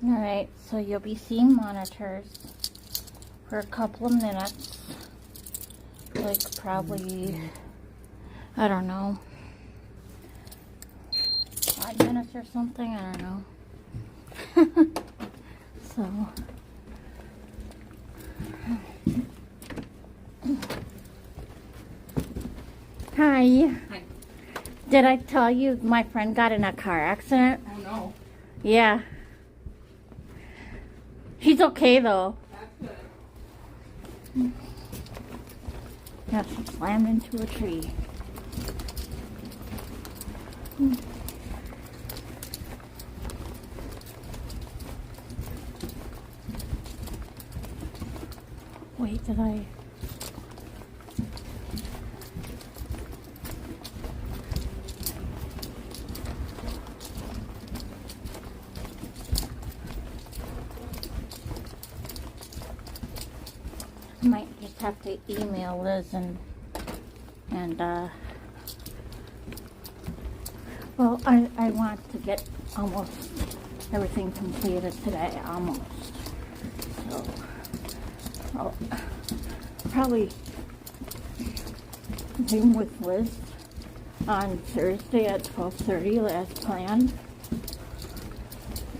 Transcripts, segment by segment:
Alright, so you'll be seeing monitors for a couple of minutes. Like probably, I don't know, 5 minutes or something, I don't know. So, hi. Hi. Did I tell you my friend got in a car accident? Oh no. Yeah. She's okay though. That's good. Yeah, she slammed into a tree. Wait, did I? I might just have to email Liz and well, I want to get almost everything completed today, almost. So, I'll probably Zoom with Liz on Thursday at 12:30 as planned.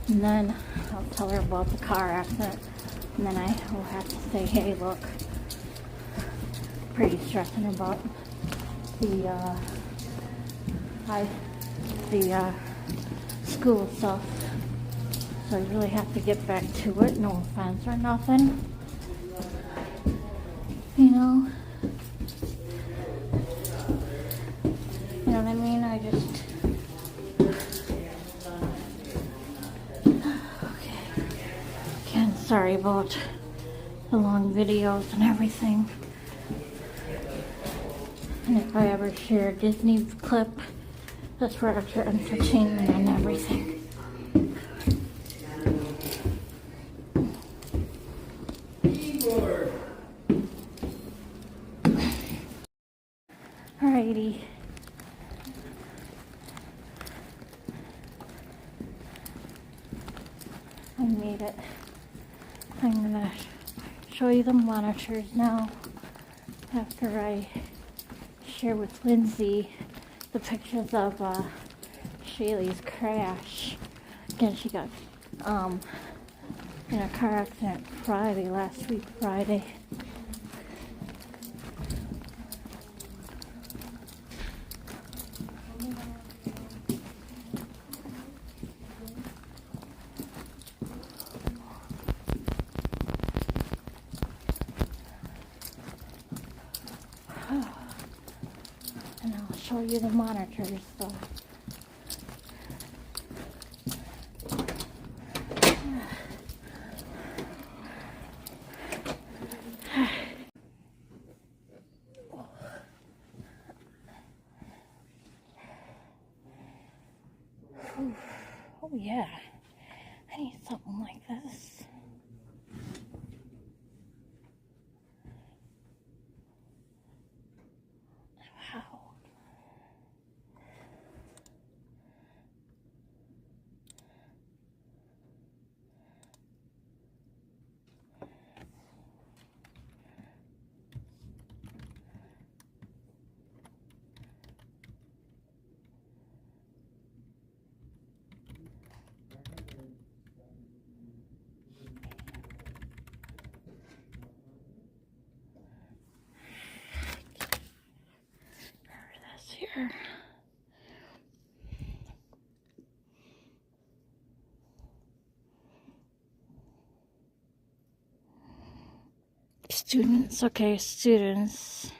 And then I'll tell her about the car accident. And then I will have to say, hey, look, pretty stressing about the school stuff. So I really have to get back to it. No offense or nothing. You know? You know what I mean? I just... Okay. Again, sorry about the long videos and everything. And if I ever share a Disney clip, that's for extra entertainment and everything. Alrighty. I made it. I'm gonna show you the monitors now after I share with Lindsay the pictures of Shaylee's crash. Again, she got in a car accident last week Friday. And I'll show you the monitors though. Oh yeah, I need something like this. Wow. This here. Students, okay, students.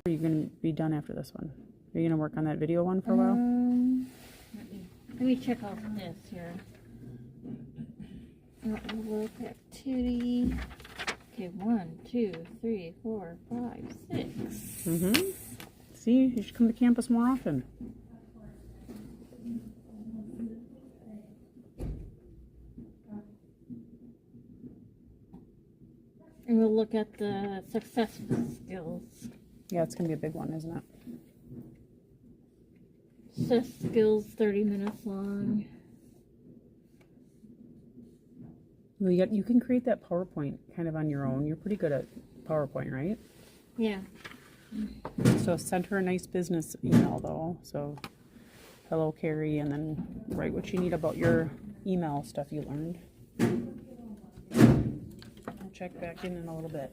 Are you going to be done after this one? Are you going to work on that video one for a while? Let me check out this here. Look, activity. Okay, 1, 2, 3, 4, 5, 6. Mm-hmm. See, you should come to campus more often. And we'll look at the successful skills. Yeah, it's going to be a big one, isn't it? Success skills, 30 minutes long. Well, you can create that PowerPoint kind of on your own. You're pretty good at PowerPoint, right? Yeah. So send her a nice business email, though. So, hello, Carrie, and then write what you need about your email stuff you learned. I'll check back in a little bit,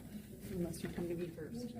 unless you come to me first.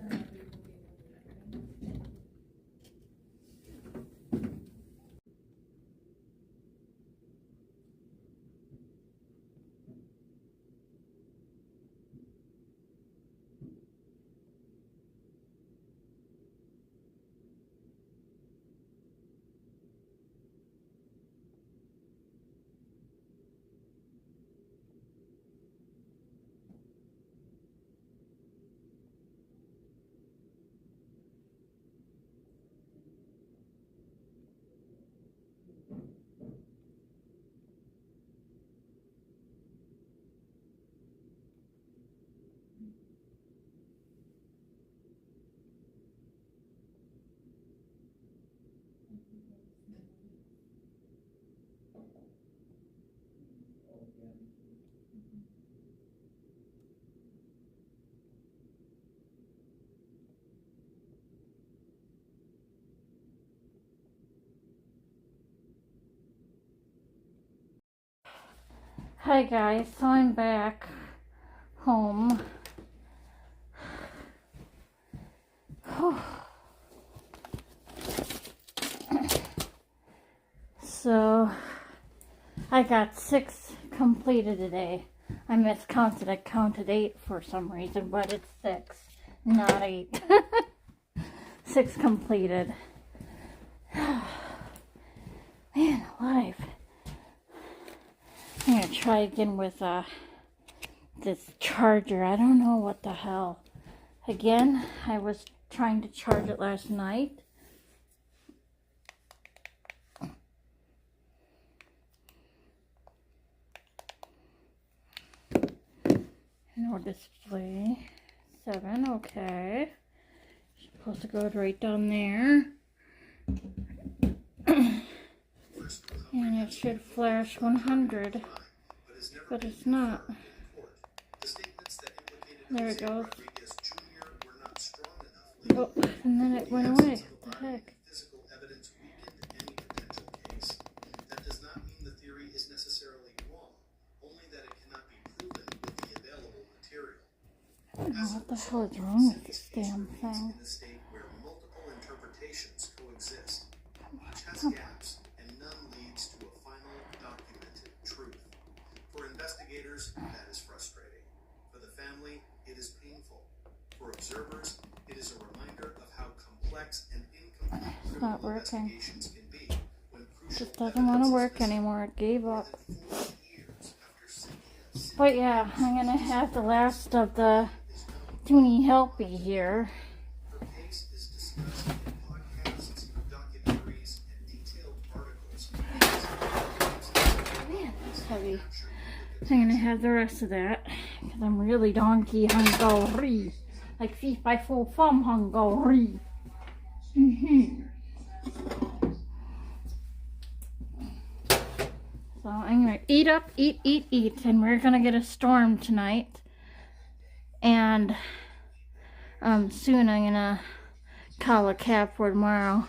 Hi guys, so I'm back home. So I got 6 completed today. I miscounted. I counted 8 for some reason, but it's 6, not 8. 6 completed. Man alive. I'm gonna try again with this charger. I don't know what the hell. Again, I was trying to charge it last night. No display. 7, okay. Supposed to go right down there. And it should flash 100, but it's not. There it goes. Oh, and then it went away. What the heck? I don't know what the hell is wrong with this damn thing. Come on. For investigators, that is frustrating. For the family, it is painful. For observers, it is a reminder of how complex and incomplete criminal investigations can be Just doesn't want to work anymore. It gave up. But yeah, I'm gonna have the last of the Toonie Helpy here. Her case is discussed in podcasts, documentaries, and detailed articles. Man, that's heavy. I'm gonna have the rest of that because I'm really donkey hungry. Like fee by full thumb hungry. So I'm gonna eat up, eat, and we're gonna get a storm tonight. And soon I'm gonna call a cab for tomorrow.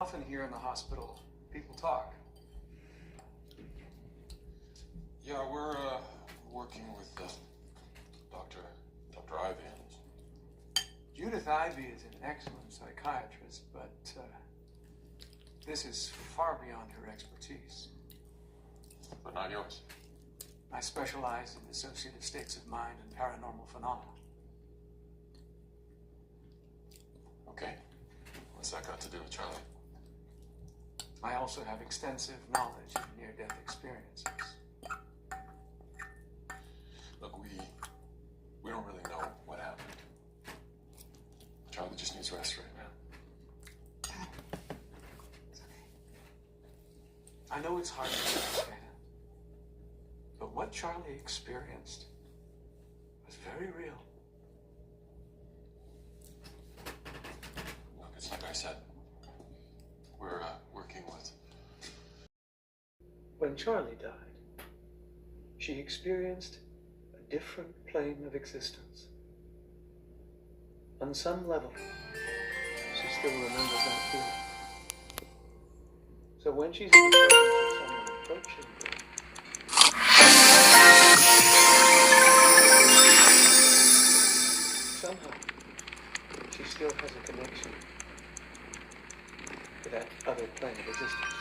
Often here in the hospital, people talk. Yeah, we're working with Dr. Ivy. Judith Ivy is an excellent psychiatrist, but this is far beyond her expertise. But not yours. I specialize in dissociative states of mind and paranormal phenomena. Okay. What's that got to do with Charlie? I also have extensive knowledge of near-death experiences. Look, we don't really know what happened. Charlie just needs rest right now. I know it's hard to understand, but what Charlie experienced was very real. Look, it's like I said. We're working with... When Charlie died, she experienced a different plane of existence. On some level, she still remembers that feeling. So when she's in the presence of someone approaching her, somehow, she still has a connection to that other plane of existence.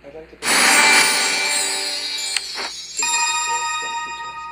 I'd like to go see more details, run a few tests.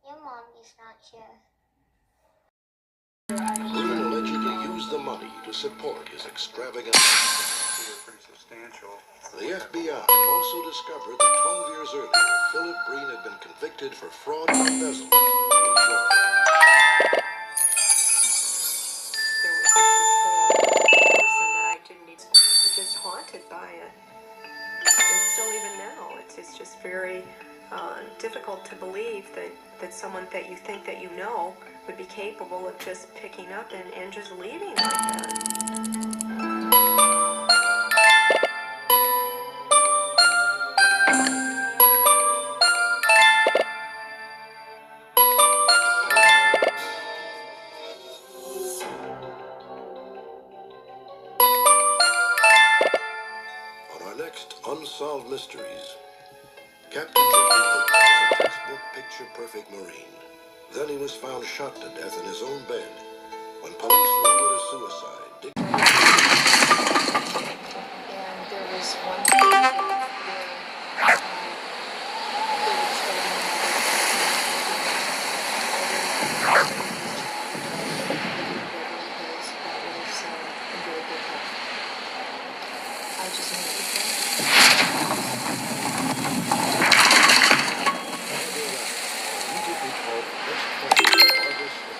Your mommy's not here. Bruno allegedly used the money to support his extravagant. Pretty substantial. The FBI also discovered that 12 years earlier, Philip Breen had been convicted for fraud and embezzlement in Florida. There was just this whole person that I didn't even, just haunted by it. And still even now, it's just very difficult to believe that someone that you think that you know would be capable of just picking up and just leaving like that. mysteries. Captain Jeffrey Hook was a textbook picture-perfect Marine. Then he was found shot to death in his own bed. When police ruled it a suicide, And there was one patient where they were I just immediately called the best friend of Barbara Smith.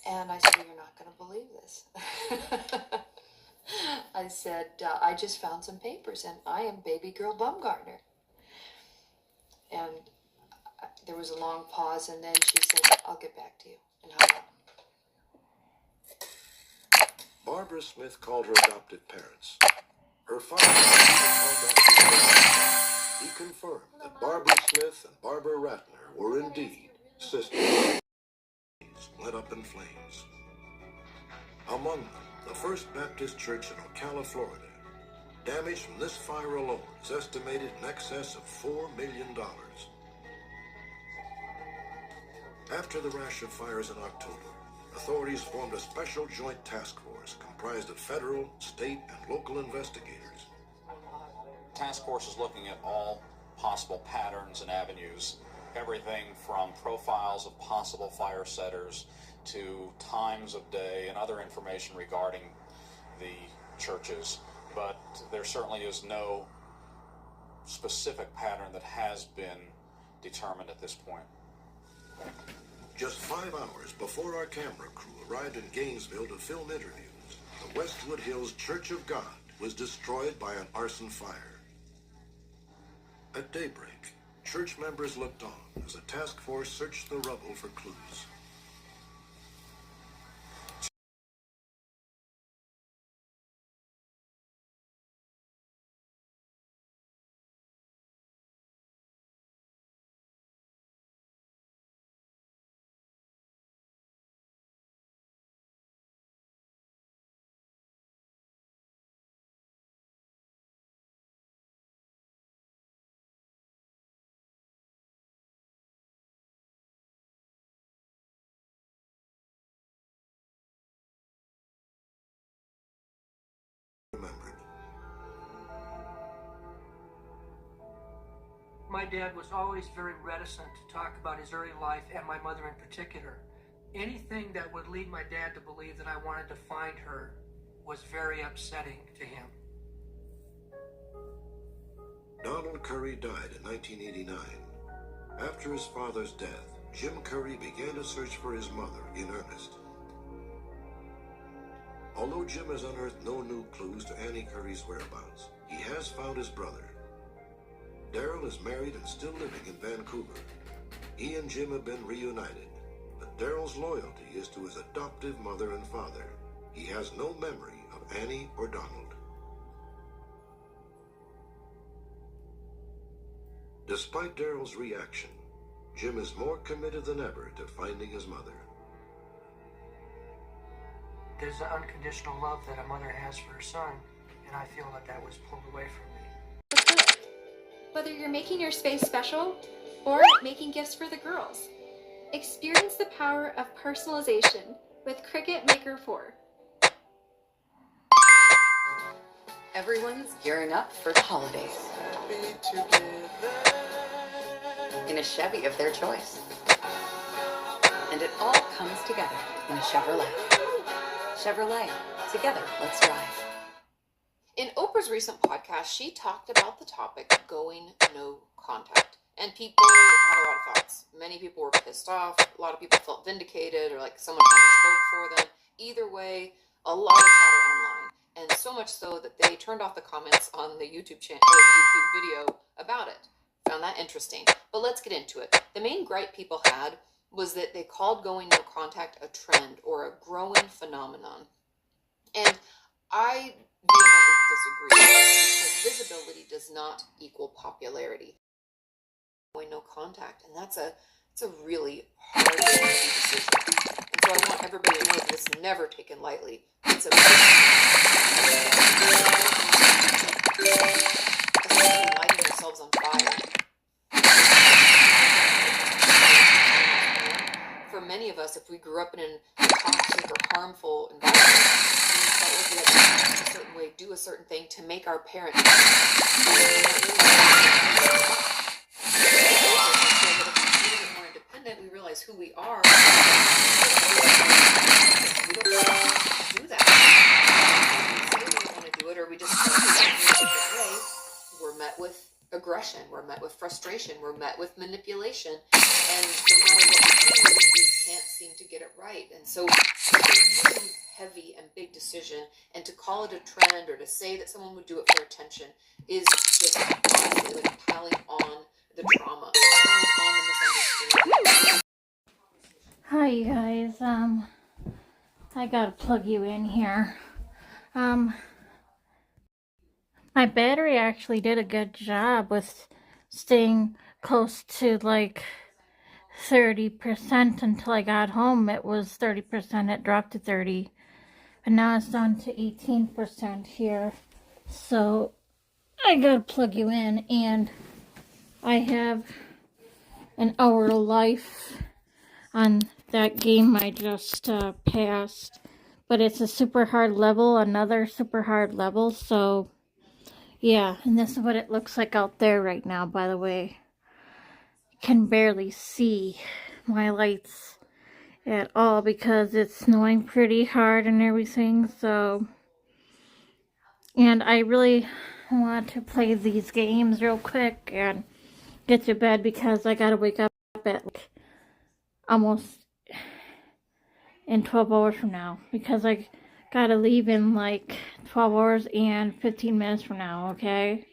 And I said, "You're not going to believe this." I said, "I just found some papers, and I am baby girl Bumgardner." And there was a long pause, and then she said, "I'll get back to you," and hung up. Barbara Smith called her adoptive parents. Her father called Dr. Smith. He confirmed that Barbara Smith and Barbara Ratner were indeed sisters. Lit up in flames. Among them, the First Baptist Church in Ocala, Florida. Damage from this fire alone is estimated in excess of $4 million. After the rash of fires in October, authorities formed a special joint task force comprised of federal, state, and local investigators. Task force is looking at all possible patterns and avenues, everything from profiles of possible fire setters to times of day and other information regarding the churches, but there certainly is no specific pattern that has been determined at this point. Just 5 hours before our camera crew arrived in Gainesville to film interviews, the Westwood Hills Church of God was destroyed by an arson fire. At daybreak, church members looked on as a task force searched the rubble for clues. Remembered. My dad was always very reticent to talk about his early life, and my mother in particular. Anything that would lead my dad to believe that I wanted to find her was very upsetting to him. Donald Curry died in 1989. After his father's death, Jim Curry began to search for his mother in earnest. Although Jim has unearthed no new clues to Annie Curry's whereabouts, he has found his brother. Daryl is married and still living in Vancouver. He and Jim have been reunited, but Daryl's loyalty is to his adoptive mother and father. He has no memory of Annie or Donald. Despite Daryl's reaction, Jim is more committed than ever to finding his mother. There's an unconditional love that a mother has for her son, and I feel that that was pulled away from me. Whether you're making your space special or making gifts for the girls, experience the power of personalization with Cricut Maker 4. Everyone's gearing up for the holidays in a Chevy of their choice. And it all comes together in a Chevrolet. Chevrolet, together, let's drive. In Oprah's recent podcast, she talked about the topic going no contact. And people had a lot of thoughts. Many people were pissed off. A lot of people felt vindicated or like someone finally spoke for them. Either way, a lot of chatter online. And so much so that they turned off the comments on the YouTube channel or the YouTube video about it. Found that interesting. But let's get into it. The main gripe people had was that they called going no contact a trend or a growing phenomenon. And I vehemently disagree because visibility does not equal popularity. Going no contact, and it's a really hard decision. And So I want everybody to know that it's never taken lightly. It's a essentially lighting ourselves on fire. For many of us, if we grew up in a toxic or harmful environment, we felt like we had to act a certain way, do a certain thing to make our parents more independent. We realize who we are. We don't do that. We say we don't want to do it, or we just do it in a different way. We're met with aggression. We're met with frustration. We're met with manipulation. And no matter what we do, we can't seem to get it right. And so it's a really heavy and big decision. And to call it a trend or to say that someone would do it for attention is just honestly like piling on the trauma, piling on the misunderstanding. Hi, you guys. I gotta plug you in here. My battery actually did a good job with staying close to like 30% until I got home. It was 30%, it dropped to 30, and now it's down to 18% here. So I gotta plug you in, and I have an hour life on that game I just passed, but it's a super hard level, another super hard level. So yeah, and this is what it looks like out there right now, by the way. Can barely see my lights at all because it's snowing pretty hard and everything. So, and I really want to play these games real quick and get to bed because I gotta wake up at like almost in 12 hours from now, because I gotta leave in like 12 hours and 15 minutes from now, okay?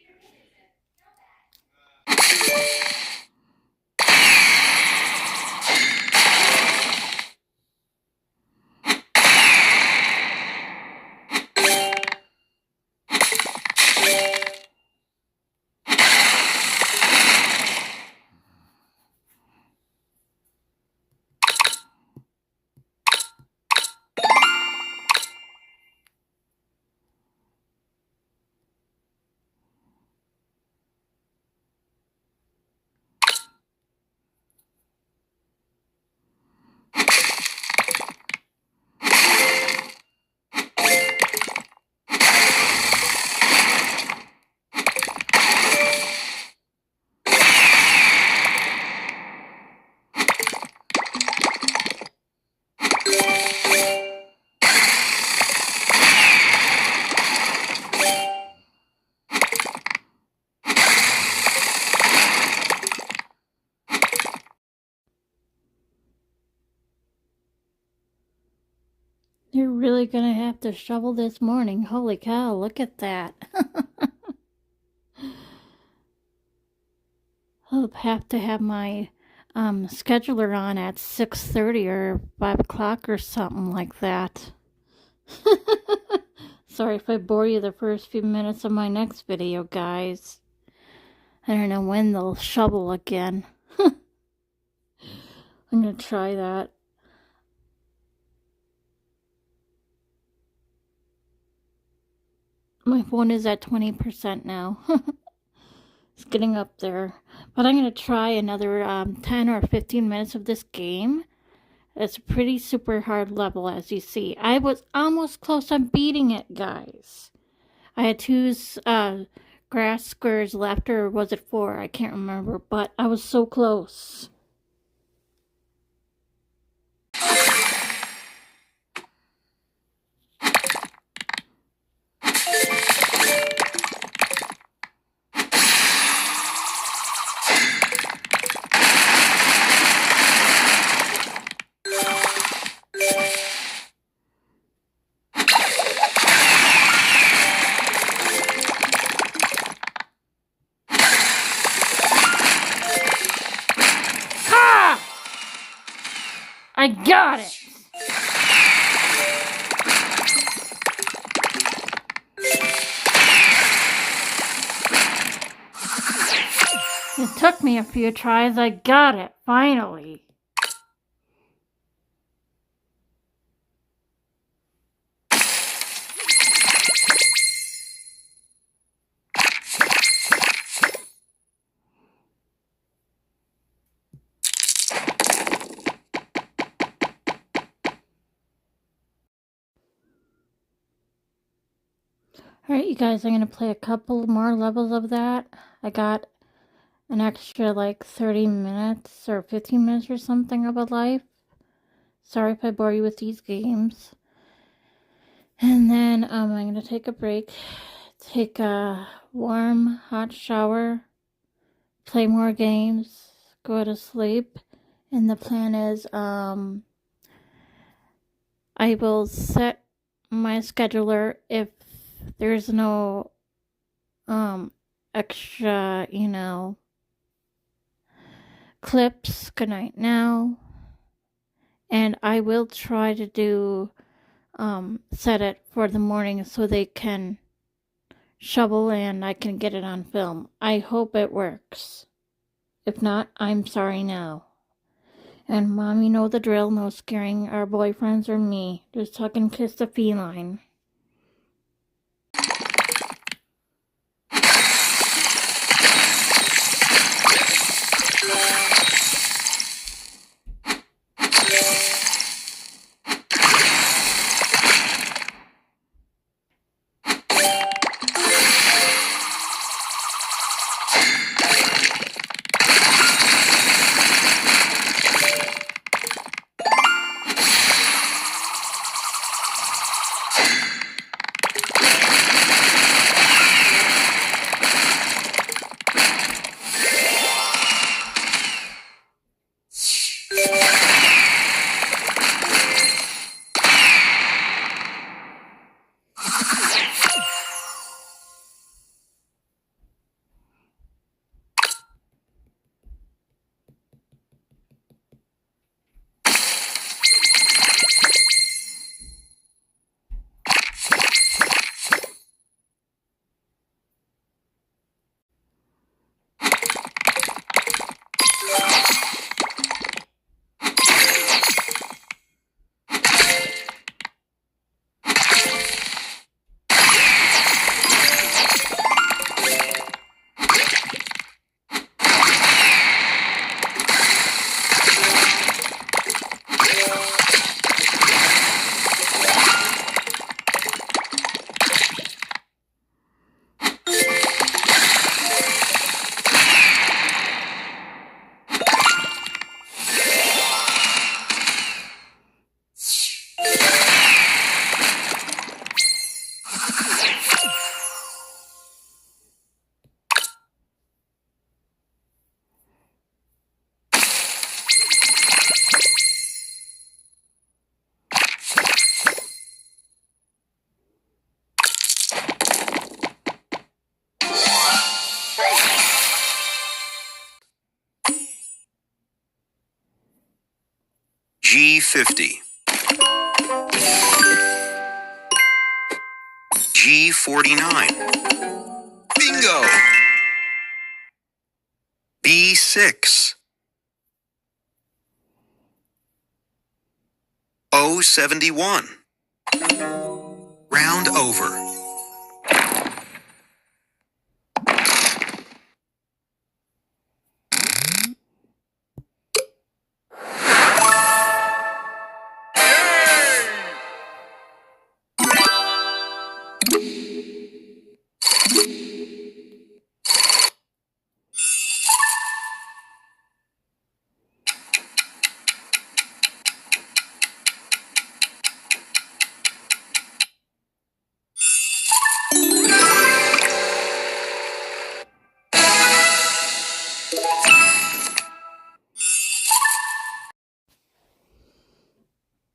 You're really gonna have to shovel this morning. Holy cow, look at that. I'll have to have my scheduler on at 6:30 or 5 o'clock or something like that. Sorry if I bore you the first few minutes of my next video, guys. I don't know when they'll shovel again. I'm gonna try that. My phone is at 20% now. It's getting up there. But I'm going to try another 10 or 15 minutes of this game. It's a pretty super hard level, as you see. I was almost close on beating it, guys. I had 2 grass squares left, or was it 4? I can't remember, but I was so close. I got it! It took me a few tries. I got it, finally. Alright, you guys, I'm gonna play a couple more levels of that. I got an extra like 30 minutes or 15 minutes or something of a life. Sorry if I bore you with these games. And then I'm gonna take a break, take a warm, hot shower, play more games, go to sleep. And the plan is I will set my scheduler if there's no extra, clips. Good night now. And I will try to do set it for the morning so they can shovel and I can get it on film. I hope it works. If not, I'm sorry now. And Mom, you know the drill, no scaring our boyfriends or me. Just hug and kiss the feline. G50, G49, bingo, B6, O71, round over.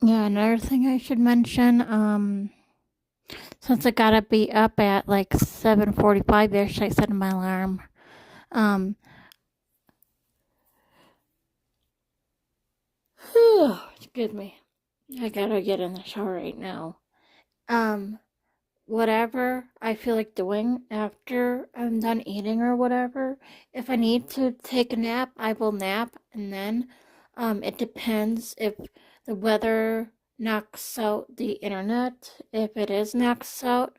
Yeah, another thing I should mention, since I gotta be up at like 7:45ish, I set my alarm. Excuse me. I gotta get in the shower right now. Whatever I feel like doing after I'm done eating or whatever, if I need to take a nap, I will nap, and then it depends if the weather knocks out the internet. If it is knocks out,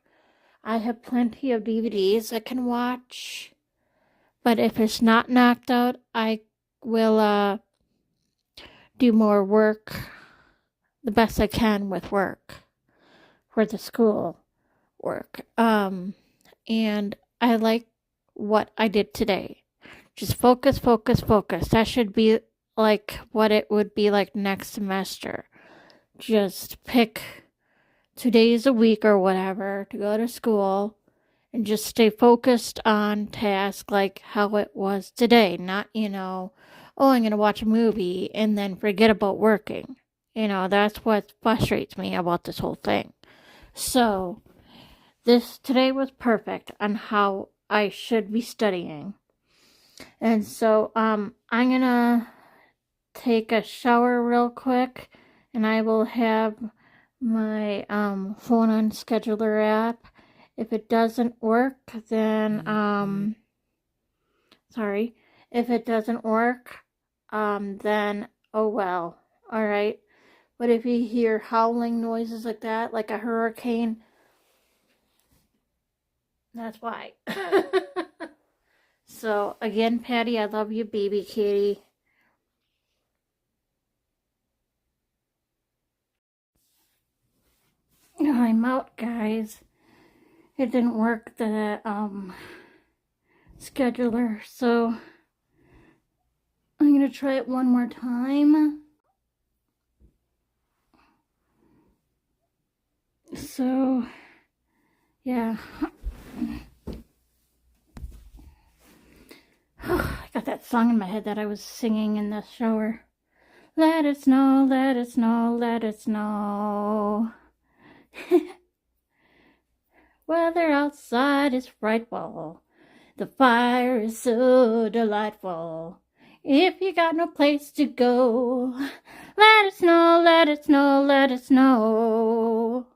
I have plenty of DVDs I can watch. But if it's not knocked out, I will do more work, the best I can with work for the school. work. And I like what I did today. Just focus, focus, focus. That should be like what it would be like next semester. Just pick 2 days a week or whatever to go to school and just stay focused on task like how it was today. Not, oh, I'm going to watch a movie and then forget about working. That's what frustrates me about this whole thing. So, today was perfect on how I should be studying. And so, I'm going to take a shower real quick, and I will have my phone on scheduler app. If it doesn't work, then if it doesn't work, then oh well. All right. But if you hear howling noises like that, like a hurricane, that's why. So again, Patty, I love you, baby kitty. I'm out, guys. It didn't work, the scheduler, so I'm gonna try it one more time. So yeah. I got that song in my head that I was singing in the shower. Let it snow, let it snow, let it snow. Weather outside is frightful. The fire is so delightful. If you got no place to go, let it snow, let it snow, let it snow.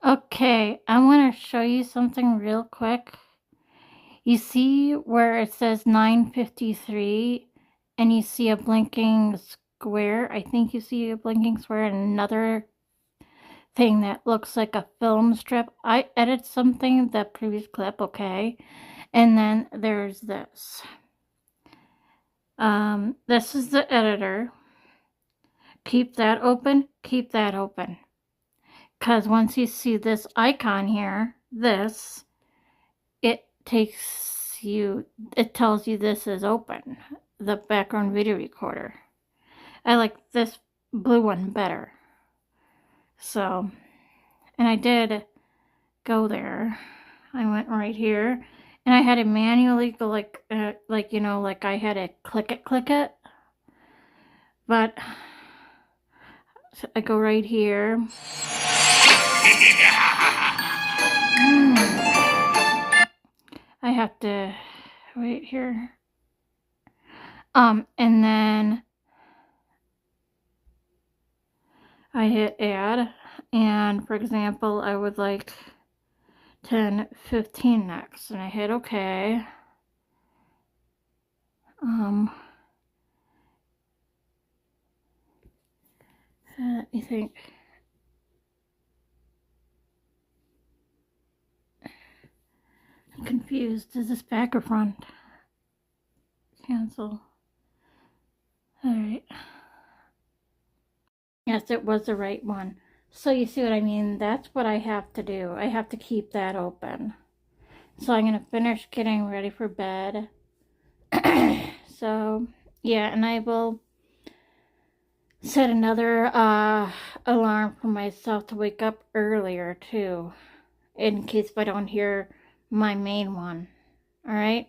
Okay, I want to show you something real quick. You see where it says 9:53 and you see a blinking square? I think you see a blinking square and another thing that looks like a film strip. I edited something, the previous clip, okay? And then there's this. This is the editor. Keep that open, keep that open. Because once you see this icon here, it tells you this is open, the background video recorder. I like this blue one better. So, and I did go there. I went right here, and I had to manually go like I had to click it. But I go right here. I have to wait here. And then I hit add, and for example, I would like 10:15 next, and I hit OK. Let me think. I'm confused. Is this back or front? Cancel. Alright. Yes, it was the right one. So you see what I mean? That's what I have to do. I have to keep that open. So I'm going to finish getting ready for bed. So, yeah, and I will set another alarm for myself to wake up earlier, too, in case if I don't hear my main one. All right?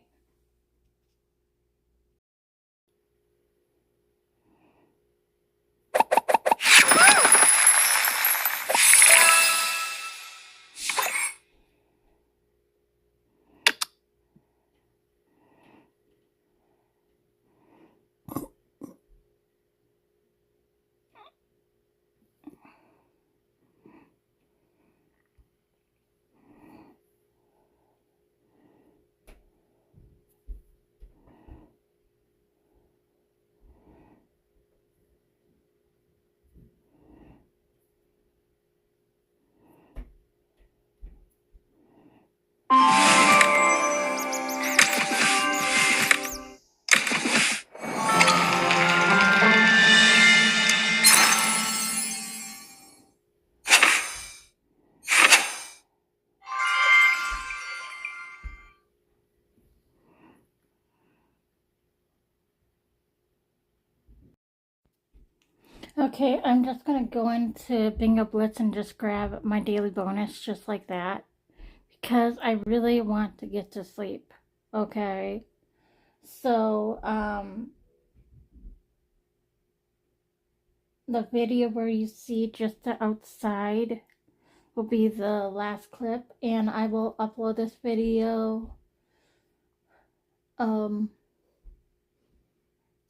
Okay, I'm just going to go into Bingo Blitz and just grab my daily bonus just like that. Because I really want to get to sleep. Okay? So, the video where you see just the outside will be the last clip. And I will upload this video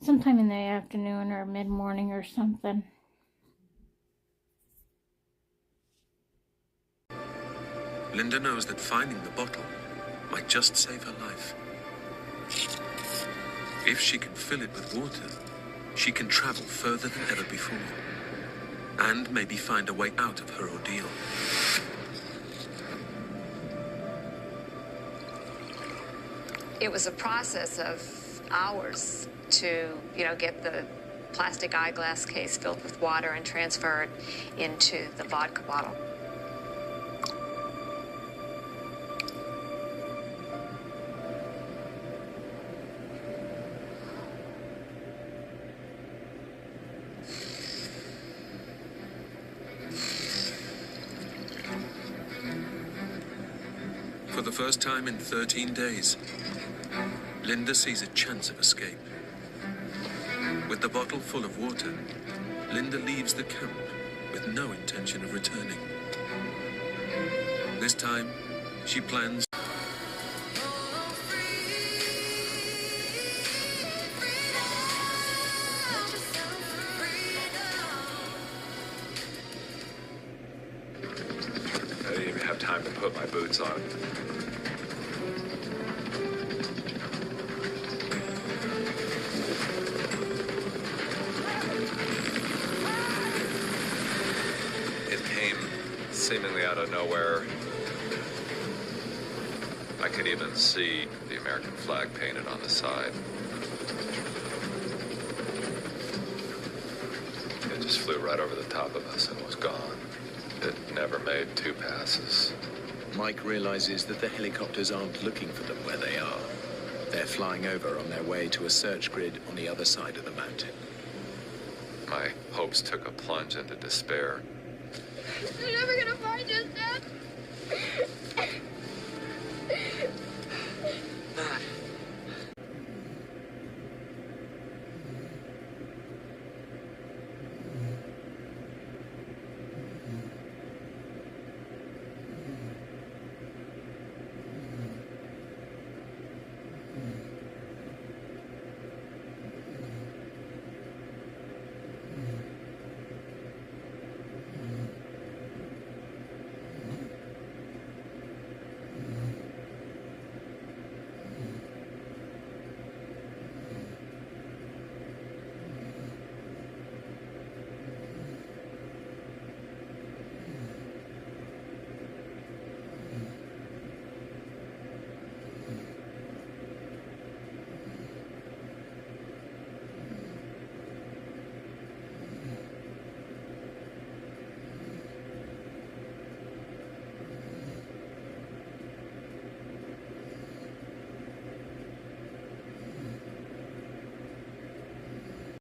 sometime in the afternoon or mid-morning or something. Linda knows that finding the bottle might just save her life. If she can fill it with water, she can travel further than ever before, and maybe find a way out of her ordeal. It was a process of hours to, get the plastic eyeglass case filled with water and transfer it into the vodka bottle. For the first time in 13 days, Linda sees a chance of escape. With the bottle full of water, Linda leaves the camp with no intention of returning. This time, she plans. I didn't even have time to put my boots on. It came seemingly out of nowhere. I could even see the American flag painted on the side. It just flew right over the top of us and was gone. It never made 2 passes. Mike realizes that the helicopters aren't looking for them where they are. They're flying over on their way to a search grid on the other side of the mountain. My hopes took a plunge into despair. They're never gonna find us, Dad.